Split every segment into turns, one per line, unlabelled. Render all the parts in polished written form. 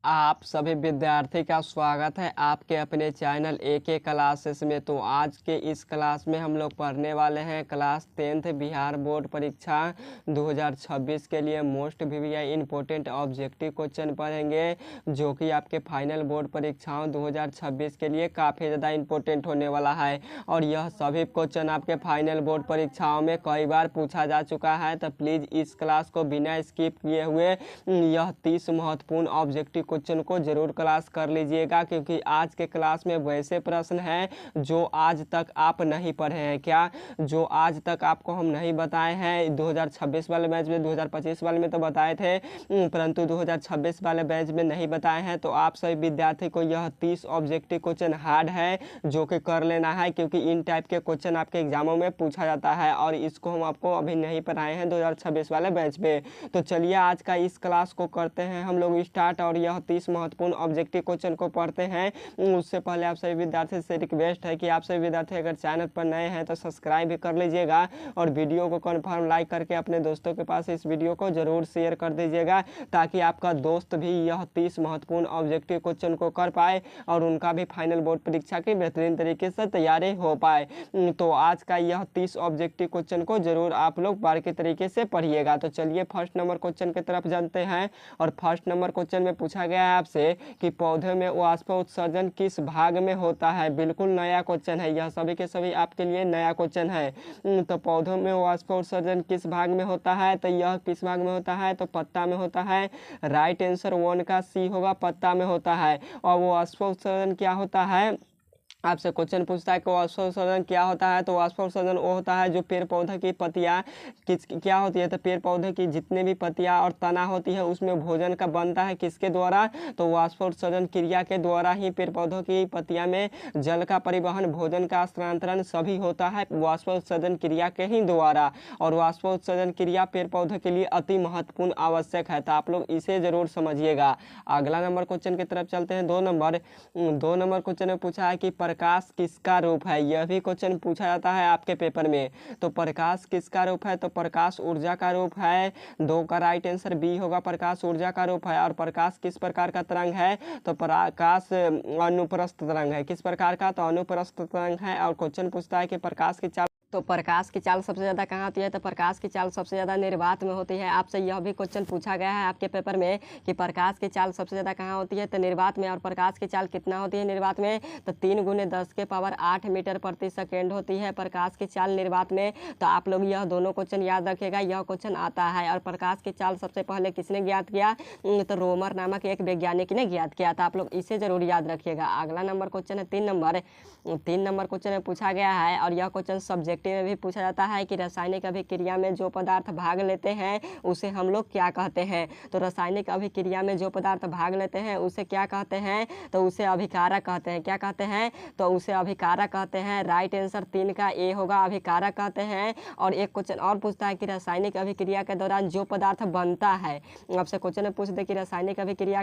आप सभी विद्यार्थी का स्वागत है आपके अपने चैनल एके क्लासेस में। तो आज के इस क्लास में हम लोग पढ़ने वाले हैं क्लास 10th बिहार बोर्ड परीक्षा 2026 के लिए most VVI important objective question पढ़ेंगे, जो कि आपके फाइनल बोर्ड परीक्षाओं 2026 के लिए काफ़ी ज़्यादा इंपॉर्टेंट होने वाला है। और यह सभी क्वेश्चन आपके फाइनल बोर्ड परीक्षाओं में कई बार पूछा जा चुका है। तो प्लीज़ इस क्लास को बिना स्किप किए हुए यह 30 महत्वपूर्ण ऑब्जेक्टिव क्वेश्चन को जरूर क्लास कर लीजिएगा, क्योंकि आज के क्लास में वैसे प्रश्न हैं जो आज तक आप नहीं पढ़े हैं। क्या जो आज तक आपको हम नहीं बताए हैं 2026 वाले बैच में, 2025 वाले में तो बताए थे, परंतु 2026 वाले बैच में नहीं बताए हैं। तो आप सभी विद्यार्थी को यह 30 ऑब्जेक्टिव क्वेश्चन हार्ड है जो कि कर लेना है, क्योंकि इन टाइप के क्वेश्चन आपके एग्जामों में पूछा जाता है और इसको हम आपको अभी नहीं पढ़ाए हैं 2026 वाले बैच में। तो चलिए आज का इस क्लास को करते हैं हम लोग स्टार्ट और यह 30 महत्वपूर्ण ऑब्जेक्टिव क्वेश्चन को पढ़ते हैं। उससे पहले आप सभी विद्यार्थी से रिक्वेस्ट है कि आप सभी विद्यार्थी अगर चैनल पर नए हैं तो सब्सक्राइब भी कर लीजिएगा और वीडियो को कन्फर्म लाइक करके अपने दोस्तों के पास इस वीडियो को जरूर शेयर कर दीजिएगा, ताकि आपका दोस्त भी यह 30 महत्वपूर्ण ऑब्जेक्टिव क्वेश्चन को कर पाए और उनका भी फाइनल बोर्ड परीक्षा की बेहतरीन तरीके से तैयारी हो पाए। तो आज का यह 30 ऑब्जेक्टिव क्वेश्चन को जरूर आप लोग बारीकी तरीके से पढ़िएगा। तो चलिए फर्स्ट नंबर क्वेश्चन की तरफ जानते हैं। और फर्स्ट नंबर क्वेश्चन में पूछा गया है आपसे कि पौधे में वाष्प उत्सर्जन किस भाग में होता है। बिल्कुल नया क्वेश्चन है, यह सभी के सभी आपके लिए नया क्वेश्चन है। तो पौधों में वाष्प उत्सर्जन किस भाग में होता है, तो यह किस भाग में होता है, तो पत्ता में होता है। राइट आंसर 1 का सी होगा, पत्ता में होता है। और वो वाष्प उत्सर्जन क्या होता है, आपसे क्वेश्चन पूछता है कि वाष्पोत्सर्जन क्या होता है। तो वाष्पोत्सर्जन वो होता है जो पेड़ पौधे की पत्तियाँ क्या होती है, तो पेड़ पौधे की जितने भी पत्तियाँ और तना होती है उसमें भोजन का बनता है किसके द्वारा, तो वाष्पोत्सर्जन क्रिया के द्वारा ही पेड़ पौधों की पत्तियाँ में जल का परिवहन, भोजन का स्थानांतरण सभी होता है वाष्पोत्सर्जन क्रिया के ही द्वारा। और वाष्पोत्सर्जन क्रिया पेड़ पौधे के लिए अति महत्वपूर्ण आवश्यक है, तो आप लोग इसे जरूर समझिएगा। अगला नंबर क्वेश्चन की तरफ चलते हैं। 2 नंबर क्वेश्चन में पूछा है कि प्रकाश किसका रूप है। यह भी क्वेश्चन पूछा जाता है आपके पेपर में। तो प्रकाश किसका रूप है, तो प्रकाश ऊर्जा का रूप है। 2 का राइट आंसर बी होगा, प्रकाश ऊर्जा का रूप है। और प्रकाश किस प्रकार का तरंग है, तो प्रकाश अनुप्रस्थ तरंग है। किस प्रकार का, तो अनुप्रस्थ तरंग है। और क्वेश्चन पूछता है कि प्रकाश की चाल, तो प्रकाश की चाल सबसे ज़्यादा कहाँ होती है, तो प्रकाश की चाल सबसे ज़्यादा निर्वात में होती है। आपसे यह भी क्वेश्चन पूछा गया है आपके पेपर में कि प्रकाश की चाल सबसे ज़्यादा कहाँ होती है, तो निर्वात में। और प्रकाश की चाल कितना होती है निर्वात में, तो 3 × 10⁸ मीटर प्रति सेकेंड होती है प्रकाश की चाल निर्वात में। तो आप लोग यह दोनों क्वेश्चन याद रखिएगा, यह क्वेश्चन आता है। और प्रकाश की चाल सबसे पहले किसने ज्ञात किया, तो रोमर नामक एक वैज्ञानिक ने ज्ञात किया था। आप लोग इसे जरूर याद रखिएगा। अगला नंबर क्वेश्चन है 3 नंबर क्वेश्चन में पूछा गया है और यह क्वेश्चन सब्जेक्टिव में भी पूछा जाता है कि रासायनिक अभिक्रिया में जो पदार्थ भाग लेते हैं उसे हम लोग क्या कहते हैं। तो रासायनिक अभिक्रिया में जो पदार्थ भाग लेते हैं उसे क्या कहते हैं, तो उसे अभिकारक कहते हैं। क्या कहते हैं, तो उसे अभिकारक कहते हैं। राइट आंसर 3 का ए होगा, अभिकारक कहते हैं। और एक क्वेश्चन और पूछता है कि रासायनिक अभिक्रिया के दौरान जो पदार्थ बनता है, आपसे क्वेश्चन में पूछ दे कि रासायनिक अभिक्रिया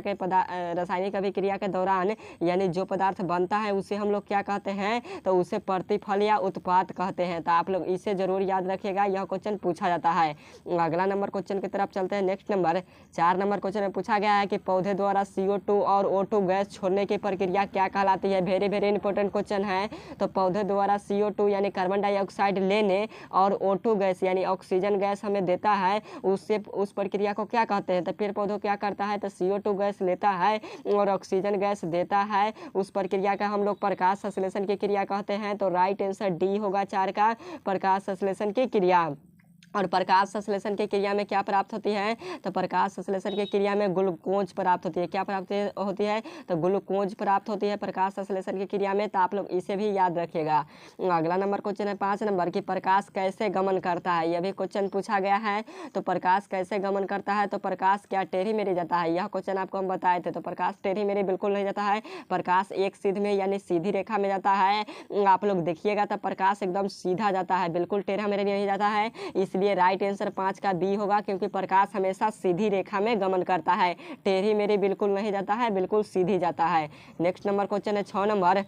के दौरान यानी जो पदार्थ बनता है उसे हम लोग क्या कहते हैं, तो उसे प्रतिफल या उत्पाद कहते हैं। तो आप लोग इसे जरूर याद रखिएगा, यह क्वेश्चन पूछा जाता है। अगला नंबर क्वेश्चन की तरफ चलते हैं। नेक्स्ट नंबर 4 नंबर क्वेश्चन में पूछा गया है कि पौधे द्वारा CO2 और O2 गैस छोड़ने की प्रक्रिया क्या कहलाती है। वेरी इंपॉर्टेंट क्वेश्चन है। तो पौधे द्वारा CO2 यानी कार्बन डाइऑक्साइड लेने और O2 गैस यानी ऑक्सीजन गैस हमें देता है, उस प्रक्रिया को क्या कहते हैं। तो पेड़ पौधों क्या करता है, तो CO2 गैस लेता है और ऑक्सीजन गैस देता है, उस प्रक्रिया का हम लोग प्रकाश संश्लेषण की क्रिया कहते हैं। तो राइट आंसर डी होगा 4 का, प्रकाश संश्लेषण की क्रिया। और प्रकाश संश्लेषण की क्रिया में क्या प्राप्त होती है, तो प्रकाश संश्लेषण की क्रिया में ग्लूकोज प्राप्त होती है। क्या प्राप्त होती है, तो ग्लूकोज प्राप्त होती है प्रकाश संश्लेषण की क्रिया में। तो आप लोग इसे भी याद रखिएगा। अगला नंबर क्वेश्चन है 5 नंबर की प्रकाश कैसे गमन करता है। यह भी क्वेश्चन पूछा गया है। तो प्रकाश कैसे गमन करता है, तो प्रकाश क्या टेढ़ी मेढ़ी जाता है। यह क्वेश्चन आपको हम बताए थे। तो प्रकाश टेढ़ी मेढ़ी बिल्कुल नहीं जाता है, प्रकाश एक सीध में यानी सीधी रेखा में जाता है। आप लोग देखिएगा तो प्रकाश एकदम सीधा जाता है, बिल्कुल टेढ़ा मेढ़ा नहीं जाता है। इसलिए राइट आंसर 5 का बी होगा, क्योंकि प्रकाश हमेशा सीधी रेखा में गमन करता है, टेढ़ी मेढ़ी बिल्कुल नहीं जाता है, बिल्कुल सीधी जाता है। नेक्स्ट नंबर क्वेश्चन है 6 नंबर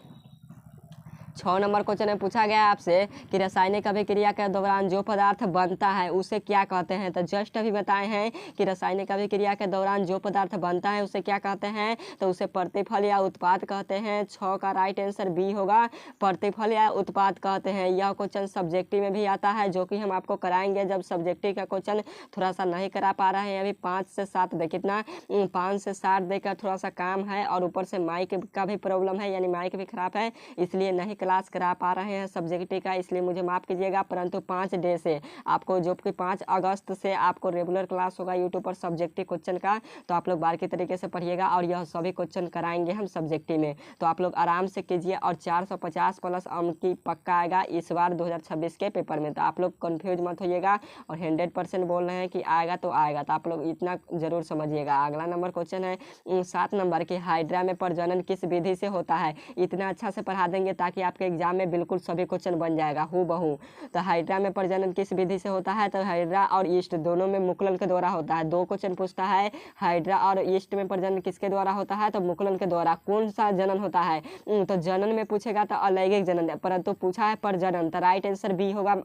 6 नंबर क्वेश्चन में पूछा गया है आपसे कि रासायनिक अभिक्रिया के दौरान जो पदार्थ बनता है उसे क्या कहते हैं। तो जस्ट अभी बताए हैं कि रासायनिक अभिक्रिया के दौरान जो पदार्थ बनता है उसे क्या कहते हैं, तो उसे प्रतिफल या उत्पाद कहते हैं। 6 का राइट आंसर बी होगा, प्रतिफल या उत्पाद कहते हैं। यह क्वेश्चन सब्जेक्टिव में भी आता है, जो कि हम आपको कराएंगे जब सब्जेक्टिव का क्वेश्चन थोड़ा सा नहीं करा पा रहे हैं। अभी 5 से 7 दे, कितना 5 से 7 देकर थोड़ा सा काम है, और ऊपर से माइक का भी प्रॉब्लम है, यानी माइक भी खराब है, इसलिए नहीं क्लास करा पा रहे हैं सब्जेक्टिव का, इसलिए मुझे माफ़ कीजिएगा। परंतु 5 डे से आपको, जो कि 5 अगस्त से आपको रेगुलर क्लास होगा यूट्यूब पर सब्जेक्टिव क्वेश्चन का, तो आप लोग बारीकी तरीके से पढ़िएगा, और यह सभी क्वेश्चन कराएंगे हम सब्जेक्टिव में। तो आप लोग आराम से कीजिए, और 450 प्लस अंक की पक्का आएगा इस बार 2026 के पेपर में। तो आप लोग कन्फ्यूज मत होइएगा, और 100% बोल रहे हैं कि आएगा तो आएगा, तो आप लोग इतना जरूर समझिएगा। अगला नंबर क्वेश्चन है 7 नंबर की, हाइड्रा में प्रजनन किस विधि से होता है। इतना अच्छा से पढ़ा देंगे ताकि आपके एग्जाम में बिल्कुल सभी क्वेश्चन बन जाएगा हूबहू। तो हाइड्रा में प्रजनन किस विधि से होता है, तो हाइड्रा और ईस्ट दोनों में मुकुलन के द्वारा होता है। 2 क्वेश्चन पूछता है, हाइड्रा और ईस्ट में प्रजनन किसके द्वारा होता है, तो मुकुलन के द्वारा। कौन सा जनन होता है, तो जनन में पूछेगा तो अलैंगिक जनन, परंतु पूछा है प्रजनन, तो राइट आंसर बी होगा,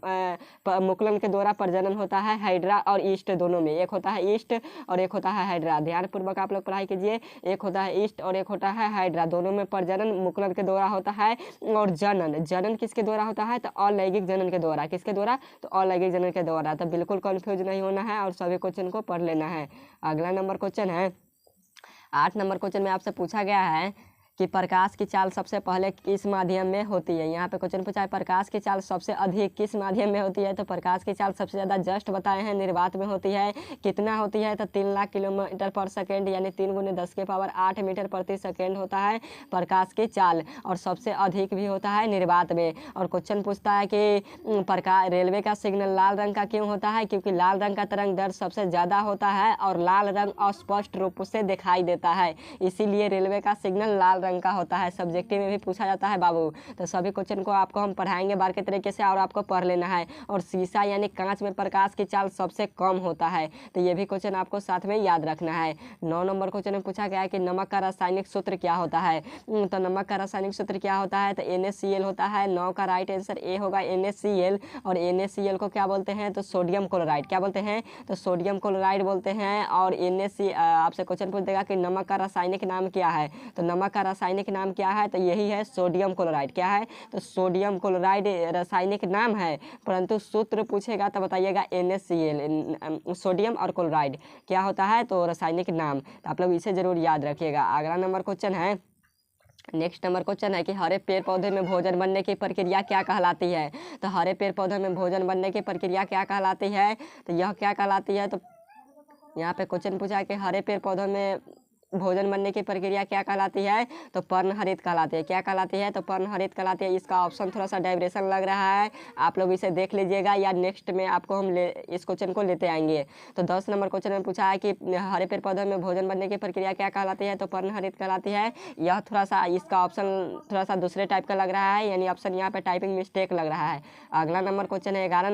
मुकुलन के द्वारा प्रजनन होता है हाइड्रा और ईस्ट दोनों में। एक होता है ईस्ट और एक होता है हाइड्रा, ध्यानपूर्वक आप लोग पढ़ाई कीजिए। एक होता है ईस्ट और एक होता है हाइड्रा, दोनों में प्रजनन मुकुलन के द्वारा होता है। और जनन, जनन किसके द्वारा होता है, तो अलैंगिक जनन के द्वारा। किसके द्वारा, तो अलैंगिक जनन के द्वारा। तो बिल्कुल कंफ्यूज नहीं होना है, और सभी क्वेश्चन को पढ़ लेना है। अगला नंबर क्वेश्चन है 8 नंबर क्वेश्चन में आपसे पूछा गया है कि प्रकाश की चाल सबसे पहले किस माध्यम में होती है। यहाँ पे क्वेश्चन पूछा है प्रकाश की चाल सबसे अधिक किस माध्यम में होती है, तो प्रकाश की चाल सबसे ज़्यादा जस्ट बताए हैं निर्वात में होती है। कितना होती है, तो 3 लाख किलोमीटर पर सेकेंड, यानी 3 × 10⁻8 मीटर प्रति सेकेंड होता है प्रकाश की चाल, और सबसे अधिक भी होता है निर्वात में। और क्वेश्चन पूछता है कि प्रकाश रेलवे का सिग्नल लाल रंग का क्यों होता है, क्योंकि लाल रंग का तरंग दैर्ध्य सबसे ज़्यादा होता है, और लाल रंग अस्पष्ट रूप से दिखाई देता है, इसीलिए रेलवे का सिग्नल लाल रंग का होता है। सब्जेक्टिव में भी पूछा जाता है बाबू। तो सभी क्वेश्चन को आपको हम पढ़ाएंगे बार के तरीके से, और आपको पढ़ लेना है। और शीशा यानी कांच में प्रकाश की चाल सबसे कम होता है, तो ये भी क्वेश्चन आपको साथ में याद रखना है। 9 नंबर क्वेश्चन में पूछा गया है कि नमक का रासायनिक सूत्र क्या होता है, तो नमक का रासायनिक सूत्र क्या होता है, तो NaCl होता है। 9 का राइट आंसर ए होगा NaCl, और NaCl को क्या बोलते हैं, तो सोडियम क्लोराइड। क्या बोलते हैं, तो सोडियम क्लोराइड बोलते हैं। और आपसे क्वेश्चन पूछ देगा कि नमक का रासायनिक नाम क्या है, तो नमक का रासायनिक नाम क्या है, तो यही है सोडियम क्लोराइड। क्या है, तो सोडियम क्लोराइड रासायनिक नाम है, परंतु सूत्र पूछेगा तो बताइएगा NaCl, सोडियम और क्लोराइड क्या होता है, तो रासायनिक नाम। तो आप लोग इसे जरूर याद रखिएगा। अगला नंबर क्वेश्चन है, नेक्स्ट नंबर क्वेश्चन है कि हरे पेड़ पौधे में भोजन बनने की प्रक्रिया क्या कहलाती है। तो हरे पेड़ पौधे में भोजन बनने की प्रक्रिया क्या कहलाती है, तो यह क्या कहलाती है, तो यहाँ पे क्वेश्चन पूछा है कि हरे पेड़ पौधों में भोजन बनने की प्रक्रिया क्या कहलाती है, तो पर्णहरित कहलाती है। क्या कहलाती है, तो पर्णहरित कहलाती है। इसका ऑप्शन थोड़ा सा डाइवर्सन लग रहा है, आप लोग इसे देख लीजिएगा, या नेक्स्ट में आपको हम इस क्वेश्चन को लेते आएंगे। तो 10 नंबर क्वेश्चन में पूछा है कि हरे पेड़ पौधों में भोजन बनने की प्रक्रिया क्या कहलाती है, तो पर्णहरित कहलाती है। यह थोड़ा सा, इसका ऑप्शन थोड़ा सा दूसरे टाइप का लग रहा है, यानी ऑप्शन यहाँ पे टाइपिंग मिस्टेक लग रहा है। अगला नंबर क्वेश्चन है 11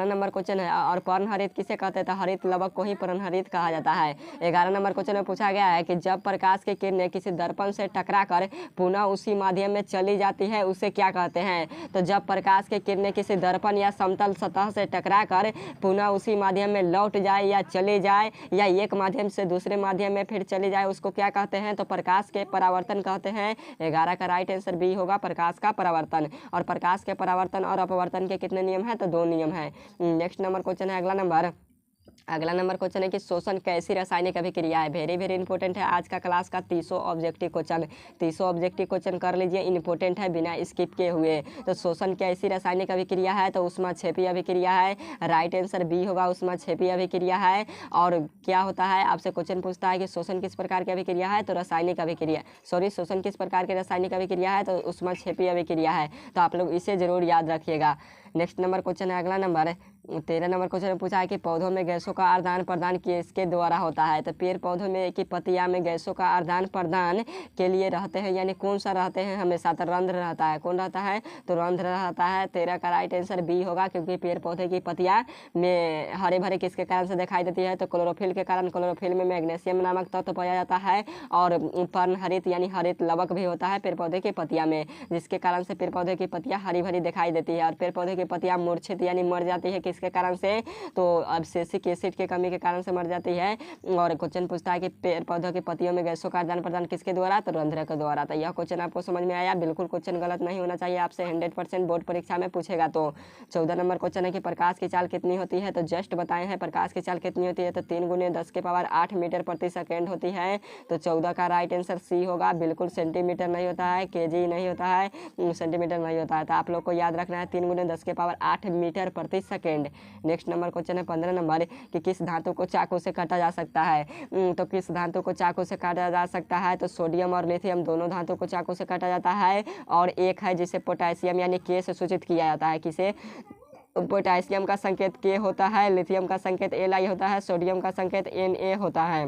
नंबर क्वेश्चन है, और पर्णहरित किसे कहते हैं, तो हरित लवक को ही पर्णहरित कहा जाता है। 11 नंबर क्वेश्चन में पूछा गया है कि जब प्रकाश की किरणें किसी दर्पण से टकराकर पुनः उसी माध्यम में चली जाती है उसे क्या कहते हैं। तो जब प्रकाश की किरणें किसी दर्पण या समतल सतह से टकराकर पुनः उसी माध्यम में लौट जाए या चले जाए, या एक माध्यम से दूसरे माध्यम में फिर चली जाए, उसको क्या कहते हैं, तो प्रकाश के परावर्तन कहते हैं। 11 का राइट आंसर बी होगा, प्रकाश का परावर्तन। और प्रकाश के परावर्तन और अपवर्तन के कितने नियम हैं, तो 2 नियम है। नेक्स्ट नंबर क्वेश्चन है अगला नंबर क्वेश्चन है कि शोषण कैसी रासायनिक अभिक्रिया है। वेरी वेरी इंपॉर्टेंट है आज का क्लास का 30 ऑब्जेक्टिव क्वेश्चन। 30 ऑब्जेक्टिव क्वेश्चन कर लीजिए, इंपॉर्टेंट है बिना स्किप किए हुए। तो शोषण कैसी रासायनिक अभिक्रिया है, तो ऊष्माक्षेपी अभिक्रिया है। राइट आंसर बी होगा, ऊष्माक्षेपी अभिक्रिया है। और क्या होता है, आपसे क्वेश्चन पूछता है कि शोषण किस प्रकार की अभिक्रिया है, तो रासायनिक अभिक्रिया, शोषण किस प्रकार की रासायनिक अभिक्रिया है, तो ऊष्माक्षेपी अभिक्रिया है। तो आप लोग इसे जरूर याद रखिएगा। नेक्स्ट नंबर क्वेश्चन है 13 नंबर क्वेश्चन में पूछा है कि पौधों में गैसों का आदान प्रदान किसके द्वारा होता है। तो पेड़ पौधों में की पत्तियां में गैसों का आदान प्रदान के लिए रहते हैं, यानी कौन सा रहते हैं हमेशा, तो रंध्र रहता है। कौन रहता है, तो रंध्र रहता है। 13 का राइट आंसर बी होगा, क्योंकि पेड़ पौधे की पत्तियां में हरे भरे किसके कारण से दिखाई देती है, तो क्लोरोफिल के कारण। क्लोरोफिल में मैग्नीशियम नामक तत्व पाया जाता है और पर्णहरित यानी हरित लवक भी होता है पेड़ पौधे की पत्तियां में, जिसके कारण से पेड़ पौधे की पत्तियां हरी भरी दिखाई देती है। और पेड़ पौधे की पत्तियां मूर्छित यानी मर जाती है किसके कारण से, तो अब्सिसिक एसिड के कमी के कारण से मर जाती है। और क्वेश्चन पूछता है कि पेड़ पौधों की पत्तियों में गैसों का आदान प्रदान किसके द्वारा, तो रंध्र के द्वारा। तो यह क्वेश्चन आपको समझ में आया। बिल्कुल क्वेश्चन गलत नहीं होना चाहिए, आपसे 100% बोर्ड परीक्षा में पूछेगा। तो 14 नंबर क्वेश्चन है कि प्रकाश की चाल कितनी होती है, तो जस्ट बताए हैं प्रकाश की चाल कितनी होती है, तो 3 × 10⁸ मीटर प्रति सेकेंड होती है। तो 14 का राइट आंसर सी होगा। बिल्कुल सेंटीमीटर नहीं होता है, केजी नहीं होता है, सेंटीमीटर नहीं होता है। तो आप लोग को याद रखना है 3 × 10⁸ मीटर प्रति सेकेंड। नेक्स्ट नंबर क्वेश्चन है 15 नंबर कि किस धातु को चाकू से काटा जा सकता है। तो किस धातु को चाकू से काटा जा सकता है, तो सोडियम और लिथियम दोनों धातु को चाकू से काटा जाता है। और एक है जिसे पोटेशियम यानी के से सूचित किया जाता है। किसे, पोटेशियम का संकेत के होता है, लिथियम का संकेत Li होता है, सोडियम का संकेत Na होता है।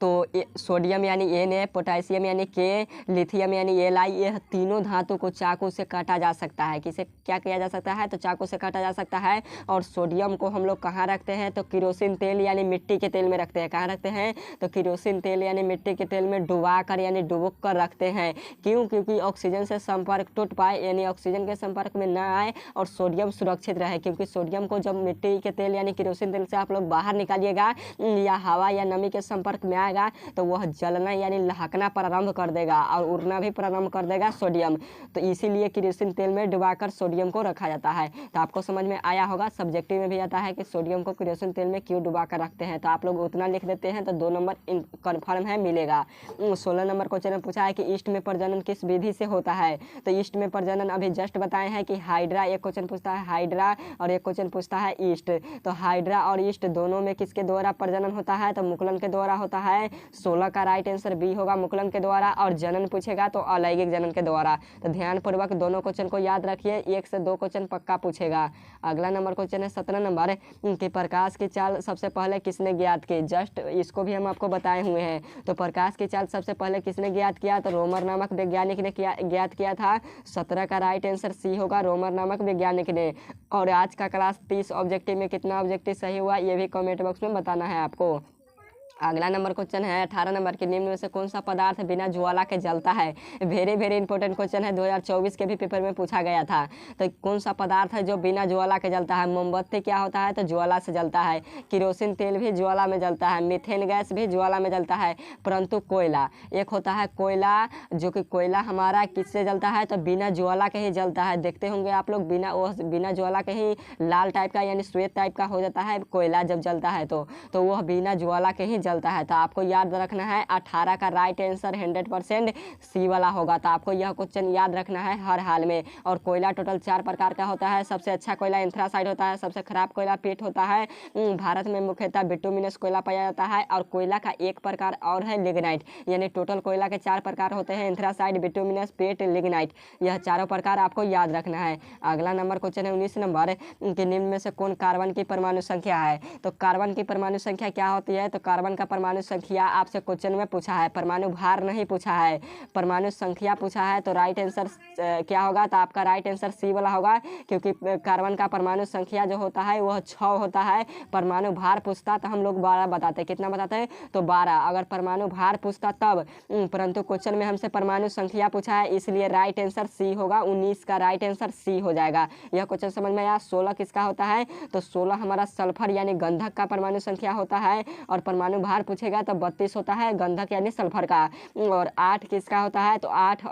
तो सोडियम यानी Na, पोटेशियम यानी के, लिथियम यानी Li, यह तीनों धातु को चाकू से काटा जा सकता है। किसे क्या किया जा सकता है, तो चाकू से काटा जा सकता है। और सोडियम को हम लोग कहाँ रखते हैं, तो किरोसिन तेल यानी मिट्टी के तेल में रखते हैं। कहाँ रखते हैं, तो किरोसिन तेल यानी मिट्टी के तेल में डुबा कर यानी डुबो कर रखते हैं। क्यों, क्योंकि ऑक्सीजन से संपर्क टूट पाए, यानी ऑक्सीजन के संपर्क में न आए और सोडियम सुरक्षित रहे। क्योंकि सोडियम को जब मिट्टी के तेल यानी किरोसिन तेल से आप लोग बाहर निकालिएगा या हवा या नमी के संपर्क में तो वह जलना यानी लहकना प्रारंभ कर देगा और उड़ना भी प्रारंभ कर देगा सोडियम। तो इसीलिए किरोसिन तेल में डुबाकर सोडियम को रखा जाता है। तो आपको समझ में आया होगा, सब्जेक्टिव में भी आता है कि सोडियम को किरोसिन तेल में क्यों डुबाकर रखते हैं। तो आप लोग उतना लिख देते हैं तो 2 नंबर कन्फर्म है मिलेगा। 16 नंबर क्वेश्चन में पूछा है कि ईस्ट में प्रजनन किस विधि से होता है। तो ईस्ट में प्रजनन अभी जस्ट बताए हैं कि हाइड्रा, एक क्वेश्चन पूछता है हाइड्रा और एक क्वेश्चन पूछता है ईस्ट। तो हाइड्रा और ईस्ट दोनों में किसके द्वारा प्रजनन होता है, तो मुकुलन के द्वारा होता है। 16 का राइट आंसर बी होगा, मुकुलन के द्वारा। और जनन पूछेगा तो अलैंगिक जनन के द्वारा। तो ध्यानपूर्वक दोनों क्वेश्चन को याद रखिए, 1 से 2 क्वेश्चन पक्का पूछेगा। अगला नंबर क्वेश्चन है 17 नंबर कि प्रकाश की चाल सबसे पहले किसने ज्ञात की। जस्ट इसको भी हम आपको बताए हुए हैं। तो प्रकाश की चाल सबसे पहले किसने ज्ञात किया, तो रोमर नामक वैज्ञानिक ने ज्ञात किया था। 17 का राइट आंसर सी होगा, रोमर नामक वैज्ञानिक ने। और आज का क्लास 30 ऑब्जेक्टिव में कितना ऑब्जेक्टिव सही हुआ ये भी कमेंट बॉक्स में बताना है आपको। अगला नंबर क्वेश्चन है 18 नंबर के निम्न में से कौन सा पदार्थ बिना ज्वाला के जलता है। वेरी इंपॉर्टेंट क्वेश्चन है, 2024 के भी पेपर में पूछा गया था। तो कौन सा पदार्थ है जो बिना ज्वाला के जलता है। मोमबत्ती क्या होता है, तो ज्वाला से जलता है। किरोसिन तेल भी ज्वाला में जलता है। मीथेन गैस भी ज्वाला में जलता है। परंतु कोयला, एक होता है कोयला, जो कि कोयला हमारा किससे जलता है, तो बिना ज्वाला के ही जलता है। देखते होंगे आप लोग, बिना ज्वाला के ही लाल टाइप का यानी श्वेत टाइप का हो जाता है कोयला जब जलता है तो वह बिना ज्वाला के ही जलता है। तो आपको याद रखना है 18 का राइट आंसर 100% सी वाला होगा। तो आपको यह क्वेश्चन याद रखना है हर हाल में। और कोयला टोटल 4 प्रकार का होता है। सबसे अच्छा कोयला एंथ्रासाइड होता है, सबसे खराब कोयला पीट होता है। भारत में मुख्यतः बिटुमिनस कोयला पाया जाता है। और कोयला का एक प्रकार और है लिग्नाइट, यानी टोटल कोयला के 4 प्रकार होते हैं, एंथ्रासाइड, बिटुमिनस, पेट, लिग्नाइट। यह चारों प्रकार आपको याद रखना है। अगला नंबर क्वेश्चन है 19 नंबर कि निम्न में से कौन कार्बन की परमाणु संख्या है। तो कार्बन की परमाणु संख्या क्या होती है, तो कार्बन का परमाणु संख्या आपसे क्वेश्चन में पूछा है, परमाणु भार नहीं पूछा है, परमाणु संख्या पूछा है। तो राइट आंसर क्या होगा, तो आपका राइट आंसर सी वाला होगा, क्योंकि कार्बन का परमाणु संख्या जो होता है वह 6 होता है। परमाणु भार पूछता तो हम लोग 12 बताते। कितना बताते हैं, तो 12 अगर परमाणु भार पूछता तब, परंतु क्वेश्चन में हमसे परमाणु संख्या पूछा है, इसलिए राइट आंसर सी होगा। 19 का राइट आंसर सी हो जाएगा। यह क्वेश्चन समझ में आया। 16 किसका होता है, तो 16 हमारा सल्फर यानी गंधक का परमाणु संख्या होता है। और परमाणु भार पूछेगा तो 32 होता है, गंधक यानी सल्फर का। और 8 किसका होता है, तो 8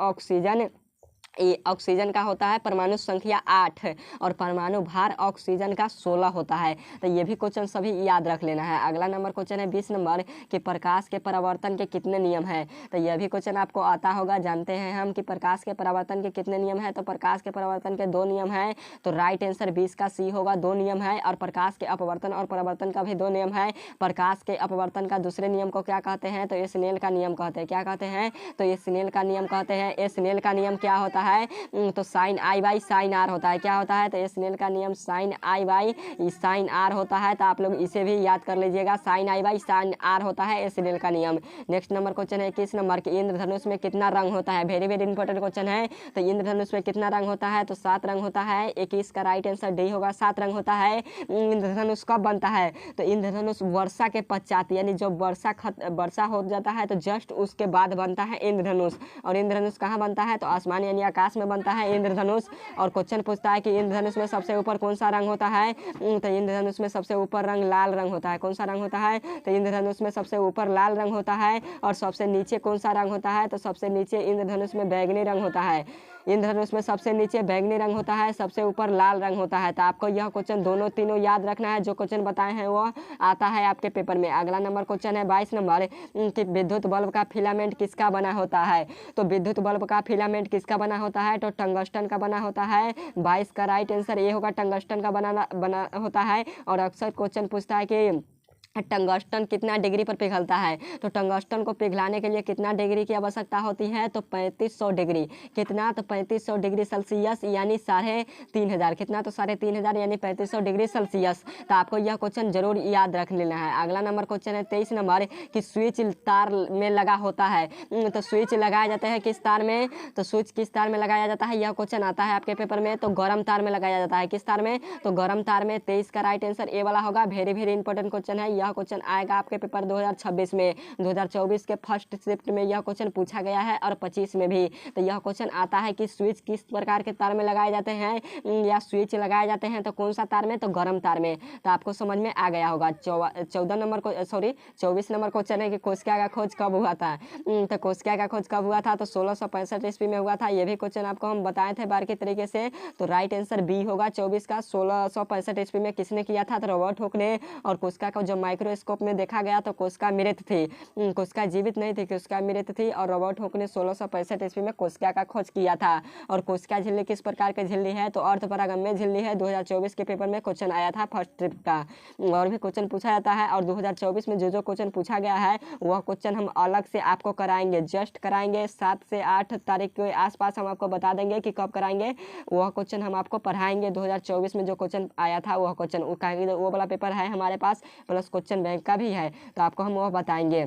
ऑक्सीजन का होता है, परमाणु संख्या 8। और परमाणु भार ऑक्सीजन का 16 होता है। तो ये भी क्वेश्चन सभी याद रख लेना है। अगला नंबर क्वेश्चन है 20 नंबर कि प्रकाश के परावर्तन के कितने नियम हैं। तो यह भी क्वेश्चन आपको आता होगा। जानते हैं हम कि प्रकाश के परावर्तन के कितने नियम हैं। तो प्रकाश के परावर्तन के 2 नियम हैं। तो राइट आंसर 20 का सी होगा, 2 नियम है। और प्रकाश के अपवर्तन और परावर्तन का भी 2 नियम है। प्रकाश के अपवर्तन का दूसरे नियम को क्या कहते हैं, तो स्नेल का नियम कहते हैं। क्या कहते हैं, तो स्नेल का नियम कहते हैं। स्नेल का नियम क्या होता है, है तो sine I by sine R होता है। क्या होता है? तो स्नेल का नियम sine I by sine R होता है। तो आप लोग इसे भी याद कर लीजिएगा, sine I by sine R होता है स्नेल का नियम। नेक्स्ट नंबर क्वेश्चन है 21 नंबर के, इंद्रधनुष में कितना रंग होता है? वेरी वेरी इंपॉर्टेंट क्वेश्चन है। तो इंद्रधनुष में कितना रंग होता है? तो 7 रंग होता है। 21 का राइट आंसर डी होगा, 7 रंग होता है। इंद्रधनुष कब बनता है? तो इंद्रधनुष वर्षा के पश्चात, यानी जब वर्षा हो जाता है तो जस्ट उसके बाद बनता है इंद्रधनुष। और इंद्रधनुष कहाँ बनता है? तो आसमान यानी आकाश में बनता है इंद्रधनुष। और क्वेश्चन पूछता है कि इंद्रधनुष में सबसे ऊपर कौन सा रंग होता है? तो इंद्रधनुष में सबसे ऊपर रंग लाल रंग होता है। कौन सा रंग होता है? तो इंद्रधनुष में सबसे ऊपर लाल रंग होता है। और सबसे नीचे कौन सा रंग होता है? तो सबसे नीचे इंद्रधनुष में बैंगनी रंग होता है। इंद्रधनुष में सबसे नीचे बैंगनी रंग होता है, सबसे ऊपर लाल रंग होता है। तो आपको यह क्वेश्चन दोनों तीनों याद रखना है। जो क्वेश्चन बताए हैं वो आता है आपके पेपर में। अगला नंबर क्वेश्चन है 22 नंबर कि विद्युत बल्ब का फिलामेंट किसका बना होता है? तो विद्युत बल्ब का फिलामेंट किसका बना होता है? तो टंगस्टन का बना होता है। 22 का राइट आंसर ये होगा, टंगस्टन का बना होता है। और अक्सर क्वेश्चन पूछता है कि टंगस्टन कितना डिग्री पर पिघलता है? तो टंगस्टन को पिघलाने के लिए कितना डिग्री की आवश्यकता होती है? तो 3500 डिग्री। कितना? तो 3500 डिग्री सेल्सियस यानी 3500। कितना? तो 3500 यानी 3500 डिग्री सेल्सियस। तो आपको यह क्वेश्चन जरूर याद रख लेना है। अगला नंबर क्वेश्चन है 23 नंबर कि स्विच तार में लगा होता है। तो स्विच लगाए जाते हैं किस तार में? तो स्विच किस तार में लगाया जाता है? यह क्वेश्चन आता है आपके पेपर में। तो गर्म तार में लगाया जाता है। किस तार में? तो गर्म तार में। 23 का राइट आंसर ए वाला होगा। वेरी वेरी इंपॉर्टेंट क्वेश्चन है। यह क्वेश्चन आएगा आपके पेपर 2026 में। 2024 के फर्स्ट शिफ्ट में यह क्वेश्चन पूछा गया है और 25 में भी। तो यह क्वेश्चन आता है कि स्विच किस प्रकार के तार में लगाए जाते हैं या स्विच लगाए जाते हैं तो कौन सा तार में? तो गर्म तार में। तो आपको समझ में आ गया होगा। 24 नंबर क्वेश्चन है कि कोशिका का खोज कब हुआ था? तो कोशिका का खोज कब हुआ था? तो 1665 ईस्वी में हुआ था। यह भी क्वेश्चन आपको हम बताए थे बार के तरीके से। तो राइट आंसर बी होगा 24 का। 1665 ईस्वी में किसने किया था? तो रॉबर्ट हुक ने। और कोशिका को जब माइक्रोस्कोप में देखा गया तो कोशिका मृत थी, कोशिका जीवित नहीं थी, कोशिका मृत थी। और रॉबर्ट हुक ने 1665 ईस्वी में कोशिका का खोज किया था। और कोशिका झिल्ली किस प्रकार की झिल्ली है? तो अर्धपरागम्य झिल्ली है। 2024 के पेपर में क्वेश्चन आया था फर्स्ट ट्रिप का। और भी क्वेश्चन पूछा जाता है। और 2024 में जो क्वेश्चन पूछा गया है वह क्वेश्चन हम अलग से आपको कराएंगे, जस्ट कराएंगे। 7 से 8 तारीख के आसपास हम आपको बता देंगे कि कब कराएंगे। वह क्वेश्चन हम आपको पढ़ाएंगे। 2024 में जो क्वेश्चन आया था वह क्वेश्चन, वो वाला पेपर है हमारे पास, प्लस क्वेश्चन बैंक का भी है। तो आपको हम वो बताएंगे।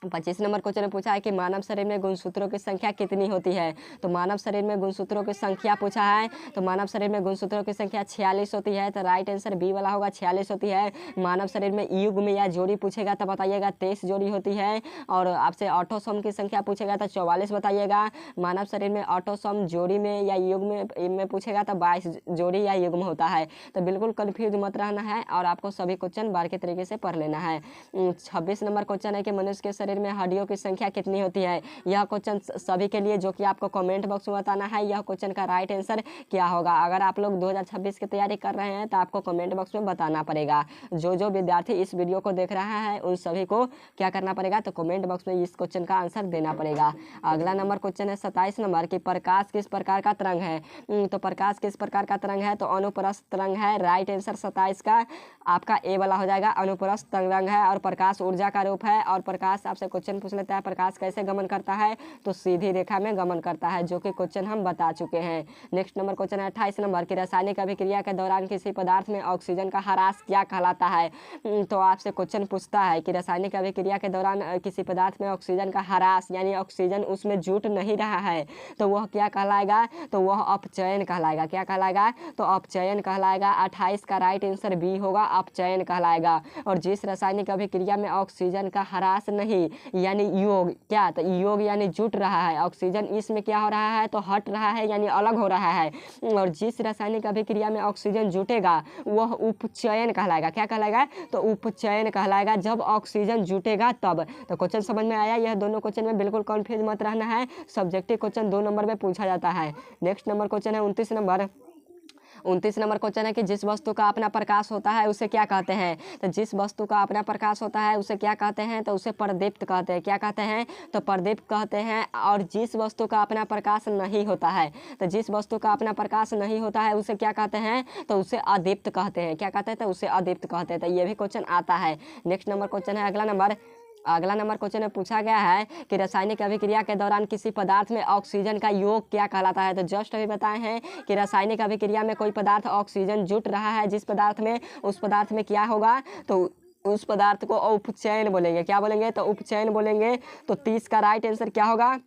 25 नंबर क्वेश्चन में पूछा है कि मानव शरीर में गुणसूत्रों की संख्या कितनी होती है? तो मानव शरीर में गुणसूत्रों की संख्या पूछा है। तो मानव शरीर में गुणसूत्रों की संख्या 46 होती है। तो राइट आंसर बी वाला होगा, 46 होती है। मानव शरीर में युग्म या जोड़ी पूछेगा तो बताइएगा 23 जोड़ी होती है। और आपसे ऑटोसोम की संख्या पूछेगा तो 44 बताइएगा। मानव शरीर में ऑटोसोम जोड़ी में या युग्म में पूछेगा तो 22 जोड़ी या युग्म होता है। तो बिल्कुल कन्फ्यूज मत रहना है और आपको सभी क्वेश्चन बार के तरीके से पढ़ लेना है। 26 नंबर क्वेश्चन है कि मनुष्य के शरीर में हड्डियों की संख्या कितनी होती है? यह क्वेश्चन सभी के लिए जो कि आपको कमेंट बॉक्स में बताना है यह क्वेश्चन का राइट आंसर क्या होगा। अगर आप लोग 2026 की तैयारी कर रहे हैं तो आपको कमेंट बॉक्स में बताना पड़ेगा। जो विद्यार्थी इस वीडियो को देख रहा है उन सभी को क्या करना पड़ेगा? तो कमेंट बॉक्स में इस क्वेश्चन का आंसर देना पड़ेगा। अगला नंबर क्वेश्चन है 27 नंबर की प्रकाश किस प्रकार का तरंग है? तो प्रकाश किस प्रकार का तरंग है? तो अनुप्रस्थ तरंग है। राइट आंसर 27 का आपका ए वाला हो जाएगा, अनुप्रस्थ तरंग है। और प्रकाश ऊर्जा का रूप है। और प्रकाश आपसे क्वेश्चन पूछ लेता है प्रकाश कैसे गमन करता है? तो सीधी रेखा में गमन करता है, जो कि क्वेश्चन हम बता चुके हैं। नेक्स्ट नंबर क्वेश्चन है 28 नंबर की रासायनिक अभिक्रिया के दौरान किसी पदार्थ में ऑक्सीजन का ह्रास क्या कहलाता है? तो आपसे क्वेश्चन पूछता है कि रासायनिक अभिक्रिया के दौरान किसी पदार्थ में ऑक्सीजन का ह्रास यानी ऑक्सीजन उसमें जुट नहीं रहा है तो वह क्या कहलाएगा? तो वह अपचयन कहलाएगा। क्या कहलाएगा? तो अपचयन कहलाएगा। 28 का राइट आंसर बी होगा, अपचयन कहलाएगा। और जिस रासायनिक अभिक्रिया में ऑक्सीजन का ह्रास नहीं यानी योग, क्या? तो योग यानी जुट रहा है, ऑक्सीजन इसमें क्या हो रहा है? तो हट रहा है यानी अलग हो रहा है। और जिस रासायनिक अभिक्रिया में ऑक्सीजन जुटेगा वह उपचयन कहलाएगा। क्या कहलाएगा? तो उपचयन कहलाएगा, जब ऑक्सीजन जुटेगा तब। तो क्वेश्चन समझ में आया? यह दोनों क्वेश्चन में बिल्कुल कन्फ्यूज मत रहना है। सब्जेक्टिव क्वेश्चन 2 नंबर में पूछा जाता है। नेक्स्ट नंबर क्वेश्चन है 29 नंबर। 29 नंबर क्वेश्चन है कि जिस वस्तु का अपना प्रकाश होता है उसे क्या कहते हैं? तो जिस वस्तु का अपना प्रकाश होता है उसे क्या कहते हैं? तो उसे प्रदीप्त कहते हैं। क्या कहते हैं? तो प्रदीप्त कहते हैं। और जिस वस्तु का अपना प्रकाश नहीं होता है, तो जिस वस्तु का अपना प्रकाश नहीं होता है उसे क्या कहते हैं? तो उसे अदीप्त कहते हैं। क्या कहते हैं? तो उसे अदीप्त कहते हैं। तो ये भी क्वेश्चन आता है। नेक्स्ट नंबर क्वेश्चन है अगला नंबर
अगला नंबर क्वेश्चन में पूछा गया है कि रासायनिक अभिक्रिया के दौरान किसी पदार्थ में ऑक्सीजन का योग क्या कहलाता है। तो जस्ट अभी बताए हैं कि रासायनिक अभिक्रिया में कोई पदार्थ ऑक्सीजन जुट रहा है जिस पदार्थ में, उस पदार्थ में क्या होगा, तो उस पदार्थ को उपचयन बोलेंगे। क्या बोलेंगे, तो उपचयन बोलेंगे। तो 30 का राइट आंसर क्या होगा,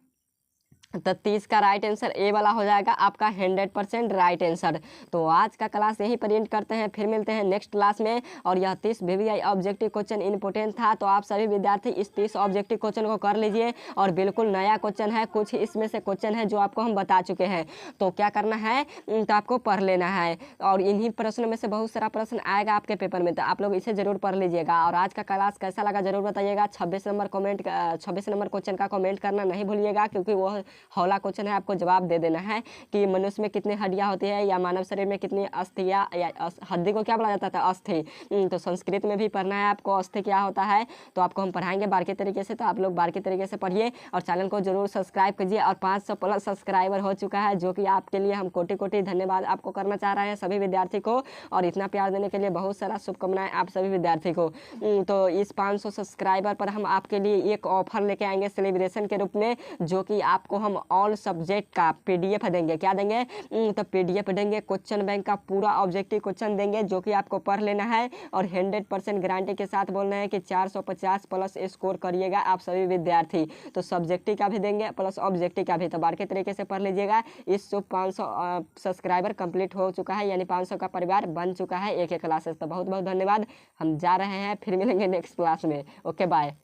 तो 30 का राइट आंसर ए वाला हो जाएगा आपका 100% राइट आंसर। तो आज का क्लास यही पर एंड करते हैं, फिर मिलते हैं नेक्स्ट क्लास में। और यह 30 VVI ऑब्जेक्टिव क्वेश्चन इंपॉर्टेंट था, तो आप सभी विद्यार्थी इस 30 ऑब्जेक्टिव क्वेश्चन को कर लीजिए। और बिल्कुल नया क्वेश्चन है, कुछ इसमें से क्वेश्चन है जो आपको हम बता चुके हैं। तो क्या करना है, तो आपको पढ़ लेना है। और इन्हीं प्रश्नों में से बहुत सारा प्रश्न आएगा आपके पेपर में, तो आप लोग इसे जरूर पढ़ लीजिएगा। और आज का क्लास कैसा लगा जरूर बताइएगा। 26 नंबर क्वेश्चन का कमेंट करना नहीं भूलिएगा, क्योंकि वो हौला क्वेश्चन है, आपको जवाब दे देना है कि मनुष्य में कितनी हड्डियां होती है, या मानव शरीर में कितनी अस्थियां, या हड्डी को क्या बोला जाता था, अस्थि। तो संस्कृत में भी पढ़ना है आपको, अस्थि क्या होता है, तो आपको हम पढ़ाएंगे बारीकी तरीके से। तो आप लोग बारीकी तरीके से पढ़िए और चैनल को जरूर सब्सक्राइब कीजिए। और 500 प्लस सब्सक्राइबर हो चुका है, जो कि आपके लिए हम कोटि कोटि धन्यवाद आपको करना चाह रहे हैं सभी विद्यार्थी को। और इतना प्यार देने के लिए बहुत सारा शुभकामनाएं आप सभी विद्यार्थी को। तो इस 500 सब्सक्राइबर पर हम आपके लिए एक ऑफर लेके आएंगे सेलिब्रेशन के रूप में, जो कि आपको हम ऑल सब्जेक्ट का PDF देंगे। क्या देंगे, तो PDF देंगे। क्वेश्चन बैंक का पूरा ऑब्जेक्टिव क्वेश्चन देंगे, जो कि आपको पढ़ लेना है। और 100% गारंटी के साथ बोल रहे हैं कि 450 प्लस स्कोर करिएगा आप सभी विद्यार्थी। तो सब्जेक्टिव का भी देंगे प्लस ऑब्जेक्टिव का भी, तो बारीकी तरीके से पढ़ लीजिएगा। इस 500 सब्सक्राइबर कंप्लीट हो चुका है, यानी 500 का परिवार बन चुका है एक क्लासेस। तो बहुत बहुत धन्यवाद, हम जा रहे हैं, फिर मिलेंगे नेक्स्ट क्लास में। Okay bye.